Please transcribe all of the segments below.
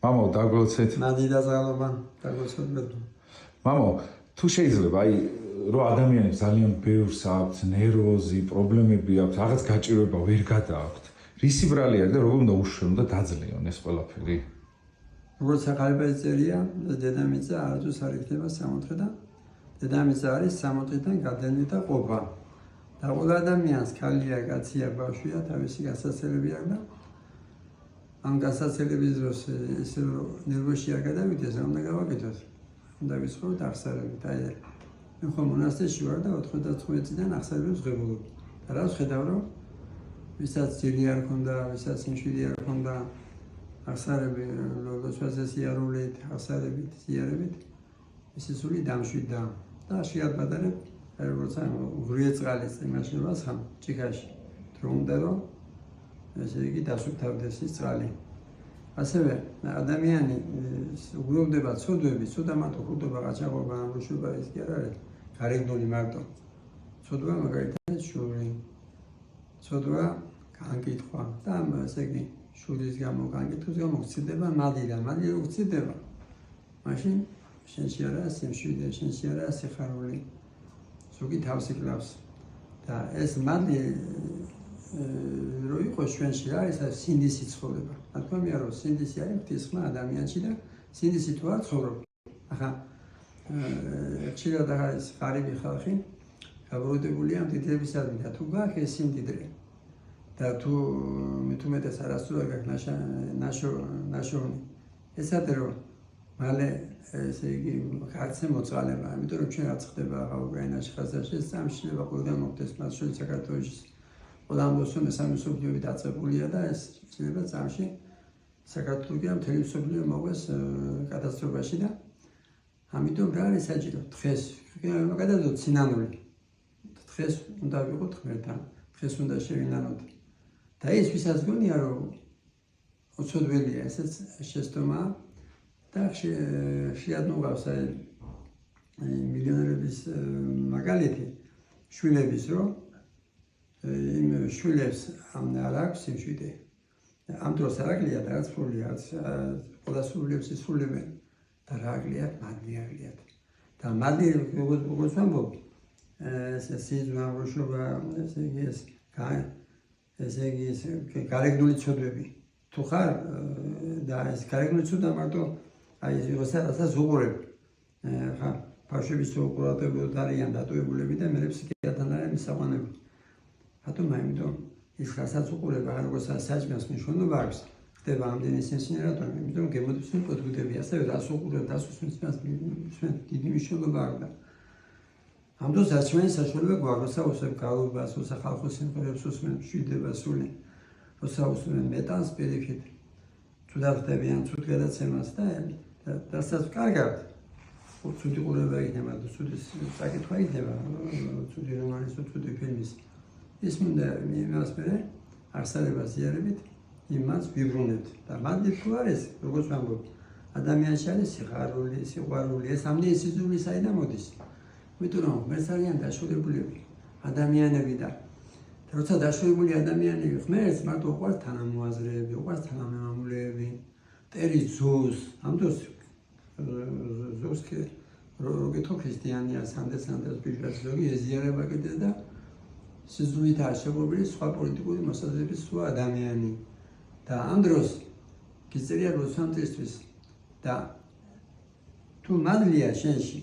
მამო, დაგლოცეთ. მადი დაზღალობა, დაგლოცეთ მეტო. მამო, თუ შეიძლება, აი, რომ ადამიანებს ძალიან ბევრს აქვს ნერვოზი, პრობლემები აქვს, რაღაც გაჭირვება ვერ გადააქვთ. რისი ბრალი არის და როგორ უნდა უშვენ და დაძლიონ ეს ყველაფერი? როგორც ახალბეძ წერია, დედამიწა არასდროს არ იქნება 60-დან. დედამიწა არის 60-დან გადანილი და ყოფა. და ყველა ადამიანს ქალია, კაცია, ბავშვია, თავისი გასაცილები აქვს და ამ გასაცილების დროს ესე რომ ნერვოში არ გადავიდეს, რა უნდა გავაკეთოთ? უნდა ვიცხოვროთ აღსარებით. აი მე ხომ მონასტერში ვარ და 99 წლიდან აღსარებას ვღებულობ. და რა ვხედავ რომ ვისაც ძილი არ ქონდა, ვისაც მშვიდი არ ქონდა, აღსარები ლოცვაზე სიარულით, აღსარებით, სიარებით, მისი სული დამშვიდდა და შეაბადარებ, როგორც ღრიე წყალის იმაშებას ხამ ჭიქაში. თრუნდა რომ ესე იგი დასუფთავდეს ის წყალი. ასევე ადამიანი უგროვდება ცოდვები, ცოდა მათ უხურდება ყაჩაღობა, ამრუშობა ის კი არ არის. გარეგნული მარტო. ცოდვა მაგალითად შური. ცოდვა განკითხვა და ესე იგი შურის გამო, განკითხვის გამო გწდება მადი და მადი რო გწდება. მაშინ შენში არა სიმშვიდე, შენში არა სიხარული. ზოგი თავს იკლავს. და ეს მადი რო იყოს ჩვენში რა, ეს სინდისი ცხოვრება. რა თქმა უნდა, რომ სინდისი არის ღვთისხმა ადამიანში და სინდისი თუ არ ცხოვრობ. ახლა ხშირად არის ღარიბი ხალხი, გაბრუნებულია მდიდრებისადმი და თუ გაქვს ეს სიმდიდრე და თუ მithumetes არასდროს გაქვს ნაშოვნი, ესაτε რომ მალე ესე იგი ხარცე მოწყალება, იმიტომ რომ ჩვენ რაც ხდება ახლა უკრაინაში ხაზაში, ეს სამშილება ყველგან მოხდეს, მათ შორის საქართველოში. ყველა ამბობს რომ მესამე მსოფლიო დაწყებულია და ეს შეიძლება წამში საქართველოს მთელი მსოფლიო მოვეს კატასტროფაში და ამიტომ რა არის საჭირო? დღეს გადავდოთ სინანული. დღეს უნდა ვიყოთ ღმერთთან, დღეს უნდა შევინანოთ. და ეს ვისაც გონია რომ უცოდველია ესეც შეცდომა და შეადმოგვავს აი მილიონერების მაგალითი შვილების რომ იმ შვილებს არ აქვს სიმშვიდე. ამ დროს არ აკლია და რაც სრულია, ყველა სრულებს ისრულებენ და რა აკლია, მადლი აკლიათ. და მადლი როგორც ვამბობ, ეს სიზმა როშობა, ესე იგი გარეგნული ცოდვები. თუ ხარ და ეს გარეგნული ცოდვა მარტო აი ეს იყოს რასაც უყურებ. ხა ბავშვების უყურებელად არიან დატოვებულები და მე ფსიქიატრთან არის მისაყვანები. რატომ ამიტომ ის რასაც უყურებ, როგორც საჭმელს მნიშვნელობა აქვს. ხდება ამდენი სენსინი რატომ? იმიტომ გემოდის პოდგუდები, ასევე რას უყურებ, რას უსმენს, დიდი მნიშვნელობა აქვს და ამ დროს საჭმელის საშუალება გვაქვს, როცა უსმენ გალობას, როცა ხალხოს სიმღერებს უსმენ, მშვიდდება სული, როცა უსმენ მეტანს პირიქით, ცუდად ხდებიან, ცუდ გადაცემას და რასაც კარგად ცუდი ყურება იქნება და ცუდი საკითხვა იქნება, ცუდი რომანის, ცუდი ფილმის. ის მინდა იმას მე აღსარებას იარებით იმას ვიბრუნებთ და მანდი თუ არის როგორც ვამბობ ადამიანში არის სიხარული, სიყვარული, ეს ამდენი სიზრული საიდან მოდის? იმიტომ რომ ღმერთს არიან დაშორებულები ადამიანები და როცა დაშორებული ადამიანები ღმერთს მარტო უყვარს თანამოაზრეები, უყვარს თანამემამულეები, ტერი ძოს, ამ დროს ზოს კი როგეთო ქრისტიანია სანდესანდას ბიჭებს ზოგი ეზიარება კიდე და სიზრუნით არსებობილი სხვა პოლიტიკური მოსაზრების სხვა ადამიანი და ამ დროს გიწერია როსანტისთვის და თუ მადლია შენში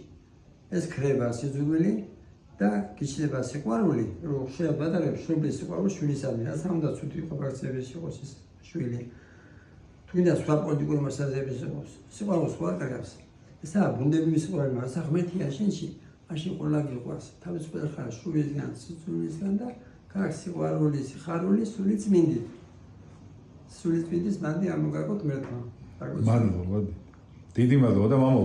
ეს ქრება სიზრუნვილი და გიჩნდება სიყვარული რომ შეაბადარებ შვილის სიყვარული შვილისადმი რაც უნდა ცუდი ყოფარცების იყოს ეს შვილი თუ გინდა სხვა პოლიტიკური მოსაზრების იყოს სიყვარულს ხო არ კარგავს ესაა ბუნდები სიყვარული მაგრამ ღმერთია შენში მაშინ ყველა გიყვარს თავისუფალ ხარ შვილისგან სიზრუნვისგან და გაქვს სიყვარული სიხარული სული წმინდით სული წმინდის მანდი არ მოგაგოთ ღმერთმა მადლობა დიდი მადლობა და მამო